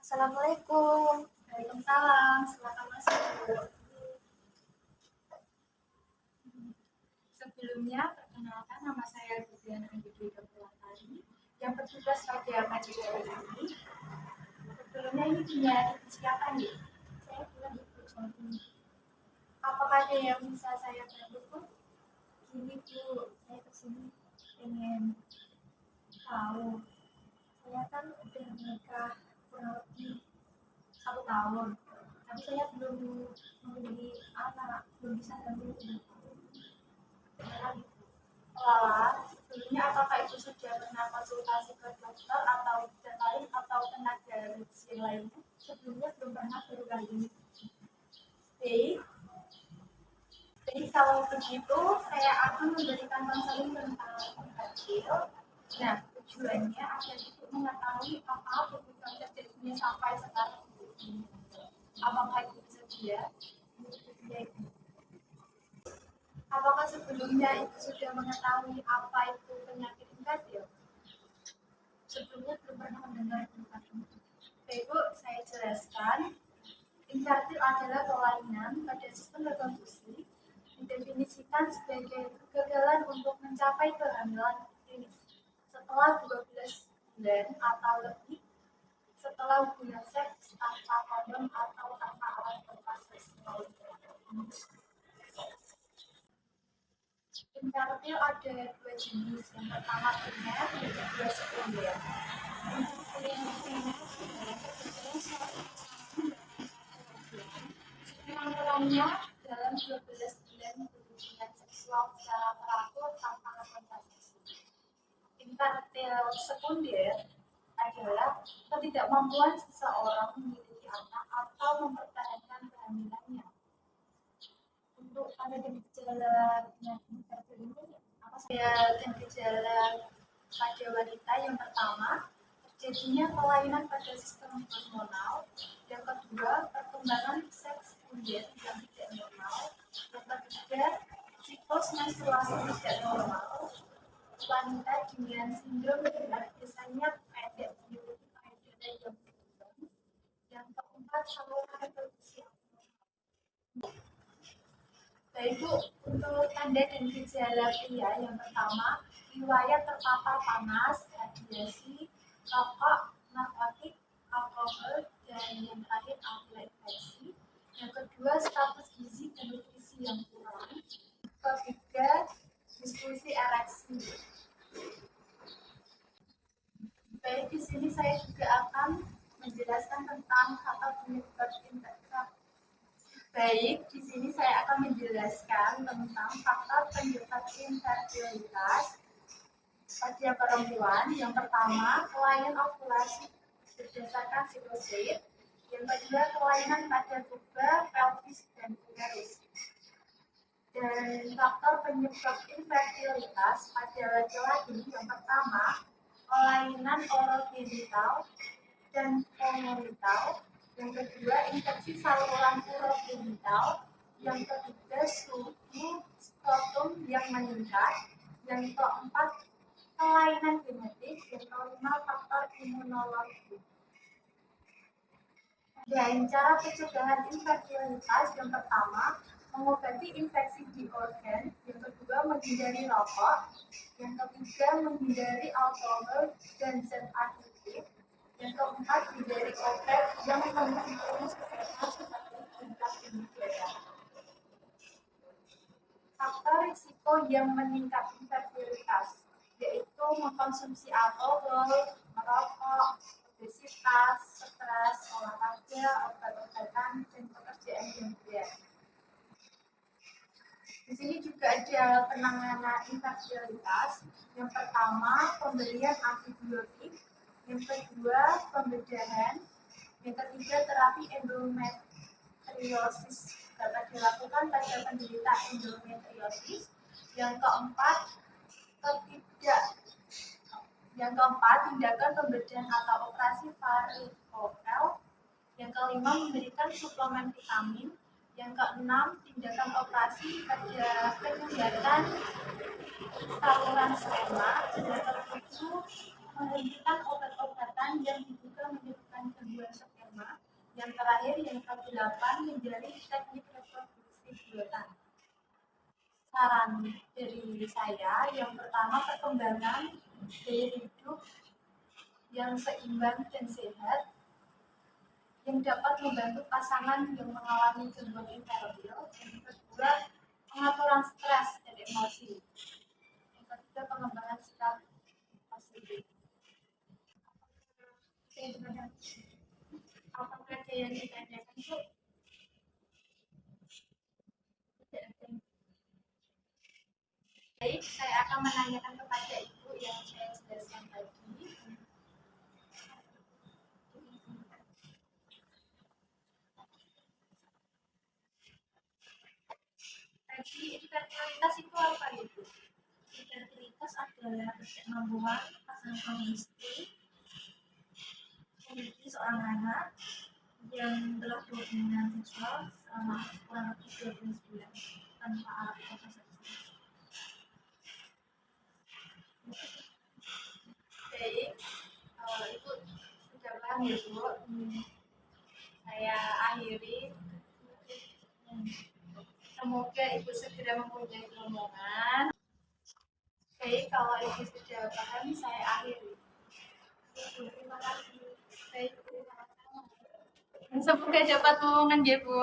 Assalamualaikum. Waalaikumsalam, silakan masuk. Sebelumnya, perkenalkan nama saya Dian Andri Kepulatari yang bertugas pada majelis ini. Sebelumnya ini punya siapa nih? Saya punya Ibu Joni. Apakah ada yang bisa saya bantu, Bu? Gini Bu, saya kesini pengen tahu. Saya kan udah menikah kurang lebih 1 tahun, tapi saya belum memiliki anak, belum bisa hamil. Sebelumnya apakah Ibu sudah pernah konsultasi ke dokter atau bidan lain atau tenaga medis yang lainnya? Sebelumnya belum pernah, baru kali ini. Baik. Jadi kalau begitu, saya akan memberikan konseling tentang kecil. Nah, tujuannya agar ibu mengetahui apa kebutuhan terjadinya sampai sekarang ini. Apakah ibu bersedia? Apakah sebelumnya ibu sudah mengetahui apa itu penyakit infantil? Sebelumnya belum pernah mendengar tentang itu. Ibu, saya jelaskan. Infantil adalah kelainan pada sistem reproduksi, didefinisikan sebagai kegagalan untuk mencapai kehamilan klinis setelah 12 bulan atau lebih setelah hubungan seks tanpa kondom atau tanpa alat lepas seksual. Infantil ada 2 jenis, yang pertama primer, yang kedua sekunder. Untuk primer penanggulangannya dalam 12 bulan berhubungan seksual secara teratur tanpa kontrasepsi. Infantil sekunder adalah ketidakmampuan seseorang memiliki anak atau mempertahankan kehamilannya. Untuk tanda dan gejala penyakit infantil ini apa saja? Dan gejala pada wanita yang pertama, terjadinya kelainan pada sistem hormonal. Yang kedua, perkembangan seks sekunder yang tidak normal. Yang ketiga, siklus menstruasi tidak normal. Wanita dengan sindrom berat biasanya pendek memiliki payudara yang berlubang. Yang keempat, saluran reproduksi yang normal. Baik Bu, untuk tanda dan gejala pria yang pertama, riwayat terpapar panas, radiasi, rokok, narkotik, alkohol, dan yang terakhir adalah infeksi. Yang kedua, status gizi dan nutrisi yang kurang. Ketiga, diskusi ereksi. Baik, di sini saya juga akan menjelaskan tentang faktor penyebab infeksi. Baik, di sini saya akan menjelaskan tentang faktor penyebab infertilitas pada perempuan. Yang pertama, kelainan ovulasi berdasarkan siklosid. Yang kedua, kelainan pada vulva, pelvis, dan uterus. Dan faktor penyebab infertilitas pada laki-laki yang pertama, kelainan orogenital dan kongenital. Yang kedua, infeksi saluran urogenital. Yang ketiga, suhu skrotum yang meningkat. Yang keempat, kelainan genetik. Yang kelima, faktor imunologi. Dan cara pencegahan infertilitas yang pertama, mengobati infeksi di organ. Yang kedua, menghindari rokok. Yang ketiga, menghindari alkohol dan zat aditif. Yang keempat, hindari obat yang mengandung seperti jumlah darah. Faktor risiko yang meningkat infertilitas yaitu mengkonsumsi alkohol, merokok, obesitas, stres, olahraga, obat-obatan, dan pekerjaan yang berat. Di sini juga ada penanganan infertilitas. Yang pertama, pemberian antibiotik. Yang kedua, pembedahan. Yang ketiga, terapi endometriosis dapat dilakukan pada penderita endometriosis. Yang keempat, tindakan pembedahan atau operasi varikokel. Yang kelima, memberikan suplemen vitamin. Yang keenam, tindakan operasi pada penyumbatan saluran sperma. Yang ketujuh, menghentikan obat-obatan yang diduga menyebabkan gangguan sperma. terakhir yang ke-8 menjadi teknik reproduksi biota. Saran dari saya yang pertama, perkembangan gaya hidup yang seimbang dan sehat yang dapat membantu pasangan yang mengalami gangguan infertil. Yang kedua, pengaturan stres dan emosi. Yang ketiga, pengembangan sikap positif. Apakah ada yang ditanyakan, Bu? Tidak ada. Baik, saya akan menanyakan kepada Ibu yang saya jelaskan tadi. Tadi infertilitas itu apa, Ibu? Infertilitas adalah ketidakmampuan pasangan suami istri memiliki seorang anak yang telah berhubungan seksual selama kurang lebih 12 bulan tanpa alat kontrasepsi. Baik, Ibu sudah paham ya, Bu? Saya akhiri. Semoga Ibu segera mempunyai rombongan. Baik, kalau Ibu sudah paham, saya akhiri. Terima kasih. Baik, Bu. Semoga dapat omongan ya, Bu.